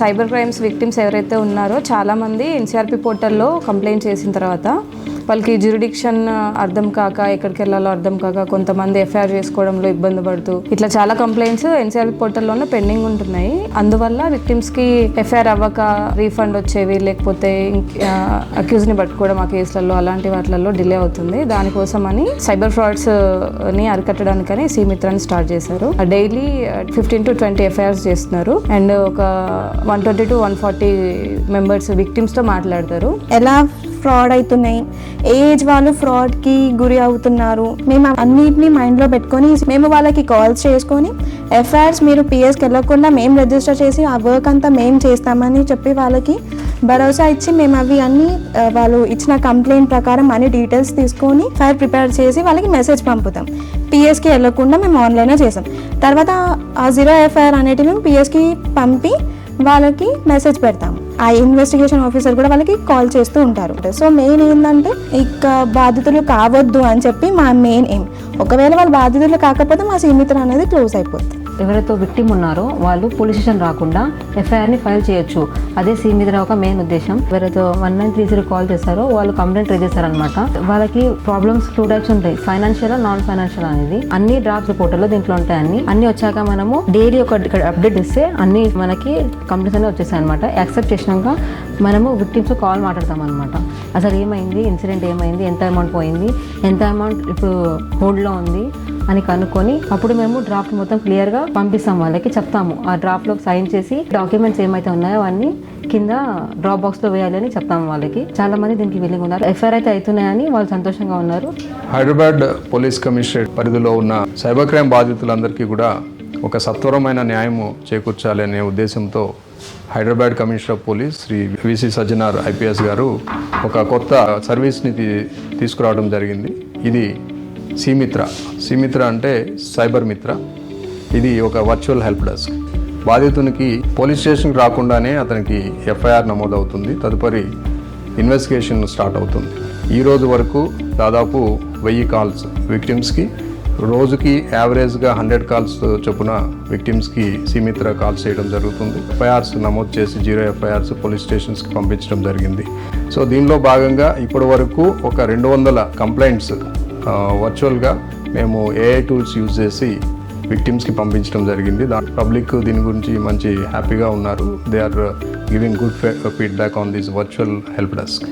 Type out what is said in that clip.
Cyber crimes victims ఎవరైతే ఉన్నారో చాలామంది ఎన్సీఆర్పీ పోర్టల్లో కంప్లైంట్ చేసిన తర్వాత వాళ్ళకి జ్యూరిడిక్షన్ అర్థం కాక ఎక్కడికి వెళ్ళాలో అర్థం కాక కొంతమంది ఎఫ్ఐఆర్ చేసుకోవడంలో ఇబ్బంది పడుతూ ఇట్లా చాలా కంప్లైంట్స్ ఎన్సీఆర్పీ పోర్టల్లోనే పెండింగ్ ఉంటున్నాయి. అందువల్ల విక్టిమ్స్కి ఎఫ్ఐఆర్ అవ్వక రీఫండ్ వచ్చేవి, లేకపోతే అక్యూజ్ని పట్టుకోవడం ఆ కేసులలో అలాంటి వాటిలలో డిలే అవుతుంది. దానికోసమని సైబర్ ఫ్రాడ్స్ని అరికట్టడానికని సీమిత్రాన్ని స్టార్ట్ చేశారు. డైలీ 15 to 20 ఎఫ్ఐఆర్స్ చేస్తున్నారు అండ్ ఒక 120 to 140 మెంబర్స్ విక్టిమ్స్తో మాట్లాడతారు. ఎలా ఫ్రాడ్ అవుతున్నాయి, ఏ ఏజ్ వాళ్ళు ఫ్రాడ్కి గురి అవుతున్నారు, మేము అన్నిటినీ మైండ్లో పెట్టుకొని మేము వాళ్ళకి కాల్స్ చేసుకొని ఎఫ్ఐఆర్స్ మీరు పిఎస్కి వెళ్ళకుండా మేము రిజిస్టర్ చేసి ఆ వర్క్ అంతా మేము చేస్తామని చెప్పి వాళ్ళకి భరోసా ఇచ్చి మేము అవి అన్ని వాళ్ళు ఇచ్చిన కంప్లైంట్ ప్రకారం అన్ని డీటెయిల్స్ తీసుకొని ఫైల్ ప్రిపేర్ చేసి వాళ్ళకి మెసేజ్ పంపుతాం. పిఎస్కి వెళ్ళకుండా మేము ఆన్లైన్లో చేసాం. తర్వాత ఆ 0 ఎఫ్ఐఆర్ అనేటివి మేము పిఎస్కి పంపి వాళ్ళకి మెసేజ్ పెడతాము. ఆ ఇన్వెస్టిగేషన్ ఆఫీసర్ కూడా వాళ్ళకి కాల్ చేస్తూ ఉంటారు. సో మెయిన్ ఏంటంటే ఇక బాధితులు కావద్దు అని చెప్పి మా మెయిన్ ఎయిమ్. ఒకవేళ వాళ్ళు బాధితులు కాకపోతే మా సీమిత్ర అనేది క్లోజ్ అయిపోతుంది. ఎవరైతే విక్టిమ్ ఉన్నారో వాళ్ళు పోలీస్ స్టేషన్ రాకుండా ఎఫ్ఐఆర్ని ఫైల్ చేయొచ్చు. అదే సీమిత్ర ఒక మెయిన్ ఉద్దేశం. ఎవరైతే 1930 కాల్ చేస్తారో వాళ్ళు కంప్లైంట్ రేజ్ చేస్తారనమాట. వాళ్ళకి ప్రాబ్లమ్స్ 2 types ఉంటాయి, ఫైనాన్షియల్, నాన్ ఫైనాన్షియల్ అనేది. అన్ని డ్రాఫ్ట్స్ పోర్టల్లో దీంట్లో ఉంటాయి. అన్ని వచ్చాక మనము డైలీ ఒక అప్డేట్ ఇస్తే అన్ని మనకి కంప్లైంట్స్ అన్నీ వచ్చేస్తాయి అనమాట. యాక్సెప్ట్ చేసినాక మనము విక్టిమ్స్ కాల్ మాట్లాడతాం అనమాట. అసలు ఏమైంది, ఇన్సిడెంట్ ఏమైంది, ఎంత అమౌంట్ పోయింది, ఎంత అమౌంట్ ఇప్పుడు హోల్డ్లో ఉంది అని కనుక్కొని అప్పుడు మేము డ్రాఫ్ట్ మొత్తం క్లియర్గా పంపిస్తాం. వాళ్ళకి చెప్తాము ఆ డ్రాఫ్ట్లో సైన్ చేసి డాక్యుమెంట్స్ ఏమైతే ఉన్నాయో అవన్నీ కింద డ్రాప్ బాక్స్లో వేయాలని చెప్తాము వాళ్ళకి. చాలా మంది దీనికి విల్లింగ్ ఉన్నారు. ఎఫ్ఐఆర్ అయితే అవుతున్నాయని వాళ్ళు సంతోషంగా ఉన్నారు. హైదరాబాద్ పోలీస్ కమిషనరేట్ పరిధిలో ఉన్న సైబర్ క్రైమ్ బాధితులందరికీ కూడా ఒక సత్వరమైన న్యాయము చేకూర్చాలి అనే ఉద్దేశంతో Hyderabad commissioner of police Shri V C Sajjanar IPS గారు ఒక కొత్త సర్వీస్ని తీసుకురావడం జరిగింది. ఇది సీమిత్ర అంటే సైబర్ మిత్ర. ఇది ఒక వర్చువల్ హెల్ప్ డెస్క్. బాధితునికి పోలీస్ స్టేషన్కి రాకుండానే అతనికి ఎఫ్ఐఆర్ నమోదవుతుంది. తదుపరి ఇన్వెస్టిగేషన్ స్టార్ట్ అవుతుంది. ఈ రోజు వరకు దాదాపు 1000 కాల్స్ విక్టిమ్స్కి, రోజుకి యావరేజ్గా 100 కాల్స్ చొప్పున విక్టిమ్స్కి సీమిత్ర కాల్స్ చేయడం jరుగుతుంది. ఎఫ్ఐఆర్స్ నమోదు చేసి 0 ఎఫ్ఐఆర్స్ పోలీస్ స్టేషన్స్కి పంపించడం జరిగింది. సో దీనిలో భాగంగా ఇప్పటి వరకు ఒక 200 కంప్లైంట్స్ వర్చువల్గా మేము ఏఐ టూల్స్ యూజ్ చేసి విక్టిమ్స్కి పంపించడం జరిగింది. పబ్లిక్ దీని గురించి మంచి హ్యాపీగా ఉన్నారు. They are giving good feedback on this virtual help desk.